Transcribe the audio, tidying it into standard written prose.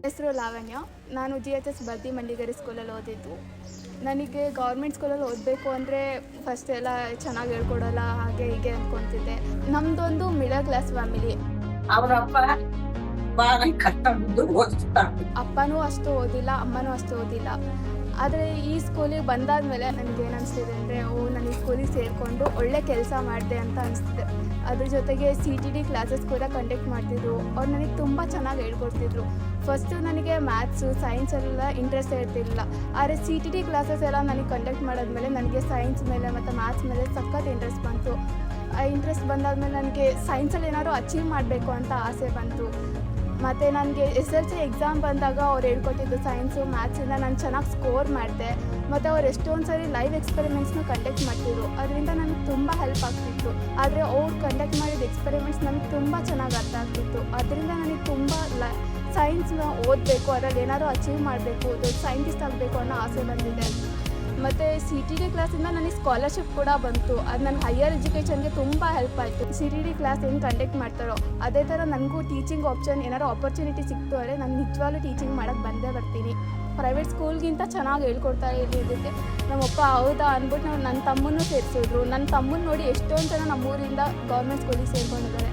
ಹೆಸರು ಲಾವಣ್ಯ. ನಾನು GHS ಬರ್ದಿ ಮಂಡಿಗೇರಿ ಸ್ಕೂಲಲ್ಲಿ ಓದಿದ್ದು. ನನಗೆ ಗೌರ್ಮೆಂಟ್ ಸ್ಕೂಲಲ್ಲಿ ಓದಬೇಕು ಅಂದರೆ ಫಸ್ಟ್ ಎಲ್ಲ ಚೆನ್ನಾಗಿ ಹೇಳ್ಕೊಡೋಲ್ಲ, ಹಾಗೆ ಹೀಗೆ ಅಂದ್ಕೊತಿದ್ದೆ. ನಮ್ಮದೊಂದು ಮಿಡಲ್ ಕ್ಲಾಸ್ ಫ್ಯಾಮಿಲಿ. ಅವರಪ್ಪ ಭಾಳ ಕಷ್ಟಪಟ್ಟು ಓದಿಸ್ತಾರೆ. ಅಪ್ಪನೂ ಅಷ್ಟು ಓದಿಲ್ಲ, ಅಮ್ಮನೂ ಅಷ್ಟು ಓದಿಲ್ಲ. ಆದರೆ ಈ ಸ್ಕೂಲಿಗೆ ಬಂದಾದಮೇಲೆ ನನಗೇನು ಅನಿಸ್ತಿದೆ ಅಂದರೆ ನಾನು ಈ ಸ್ಕೂಲಿಗೆ ಸೇರಿಕೊಂಡು ಒಳ್ಳೆ ಕೆಲಸ ಮಾಡಿದೆ ಅಂತ ಅನಿಸ್ತಿದೆ. ಅದ್ರ ಜೊತೆಗೆ CTD ಕ್ಲಾಸಸ್ ಕೂಡ ಕಂಡಕ್ಟ್ ಮಾಡ್ತಿದ್ರು. ಅವ್ರು ನನಗೆ ತುಂಬ ಚೆನ್ನಾಗಿ ಹೇಳ್ಕೊಡ್ತಿದ್ರು. ಫಸ್ಟು ನನಗೆ ಮ್ಯಾಥ್ಸು ಸೈನ್ಸಲ್ಲೆಲ್ಲ ಇಂಟ್ರೆಸ್ಟ್ ಇರ್ತಿರಲಿಲ್ಲ. ಆದರೆ CTD ಕ್ಲಾಸಸ್ ಎಲ್ಲ ನನಗೆ ಕಂಡಕ್ಟ್ ಮಾಡಿದ್ಮೇಲೆ ನನಗೆ ಸೈನ್ಸ್ ಮೇಲೆ ಮತ್ತು ಮ್ಯಾಥ್ಸ್ ಮೇಲೆ ಸಖತ್ ಇಂಟ್ರೆಸ್ಟ್ ಬಂತು. ಆ ಇಂಟ್ರೆಸ್ಟ್ ಬಂದಾದಮೇಲೆ ನನಗೆ ಸೈನ್ಸಲ್ಲಿ ಏನಾದ್ರು ಅಚೀವ್ ಮಾಡಬೇಕು ಅಂತ ಆಸೆ ಬಂತು. ಮತ್ತು ನನಗೆ SSLC ಎಕ್ಸಾಮ್ ಬಂದಾಗ ಅವ್ರು ಹೇಳ್ಕೊಟ್ಟಿದ್ದು ಸೈನ್ಸು ಮ್ಯಾಥ್ಸಿಂದ ನಾನು ಚೆನ್ನಾಗಿ ಸ್ಕೋರ್ ಮಾಡಿದೆ. ಮತ್ತು ಅವ್ರು ಎಷ್ಟೊಂದು ಸರಿ ಲೈವ್ ಎಕ್ಸ್ಪೆರಿಮೆಂಟ್ಸ್ನು ಕಂಡಕ್ಟ್ ಮಾಡ್ತಿದ್ರು. ಅದರಿಂದ ನನಗೆ ತುಂಬ ಹೆಲ್ಪ್ ಆಗ್ತಿತ್ತು. ಆದರೆ ಅವ್ರು ಕಂಡಕ್ಟ್ ಮಾಡಿದ ಎಕ್ಸ್ಪೆರಿಮೆಂಟ್ಸ್ ನನಗೆ ತುಂಬ ಚೆನ್ನಾಗಿ ಅರ್ಥ ಆಗ್ತಿತ್ತು. ಅದರಿಂದ ನನಗೆ ತುಂಬ ಸೈನ್ಸ್ನ ಓದಬೇಕು, ಅದರಲ್ಲಿ ಏನಾದರೂ ಅಚೀವ್ ಮಾಡಬೇಕು, ದೊಡ್ಡ ಸೈಂಟಿಸ್ಟ್ ಆಗಬೇಕು ಅನ್ನೋ ಆಸೆ ಬಂದಿದೆ. ಮತ್ತು CTD ಕ್ಲಾಸಿಂದ ನನಗೆ ಸ್ಕಾಲರ್ಶಿಪ್ ಕೂಡ ಬಂತು. ಅದು ನನ್ನ ಹೈಯರ್ ಎಜುಕೇಷನ್ಗೆ ತುಂಬ ಹೆಲ್ಪ್ ಆಯಿತು. CTD ಕ್ಲಾಸ್ ಹೆಂಗೆ ಕಂಡಕ್ಟ್ ಮಾಡ್ತಾರೋ ಅದೇ ಥರ ನನಗೂ ಟೀಚಿಂಗ್ ಆಪ್ಷನ್ ಏನಾದ್ರು ಆಪರ್ಚುನಿಟಿ ಸಿಕ್ತು ಅಂದರೆ ನಾನು ನಿಜವಾಗ್ಲೂ ಟೀಚಿಂಗ್ ಮಾಡೋಕ್ಕೆ ಬಂದೇ ಬರ್ತೀನಿ. ಪ್ರೈವೇಟ್ ಸ್ಕೂಲ್ಗಿಂತ ಚೆನ್ನಾಗಿ ಹೇಳ್ಕೊಡ್ತಾರೆ ಇದಕ್ಕೆ. ನಮ್ಮಪ್ಪ ಹೌದಾ ಅಂದ್ಬಿಟ್ಟು ನನ್ನ ತಮ್ಮನ್ನೂ ಸೇರಿಸಿದ್ರು. ನನ್ನ ತಮ್ಮನ್ನ ನೋಡಿ ಎಷ್ಟೊಂದು ಜನ ನಮ್ಮೂರಿಂದ ಗೌರ್ಮೆಂಟ್ ಸ್ಕೂಲಿಗೆ ಸೇರ್ಕೊಂಡಿದ್ದಾರೆ.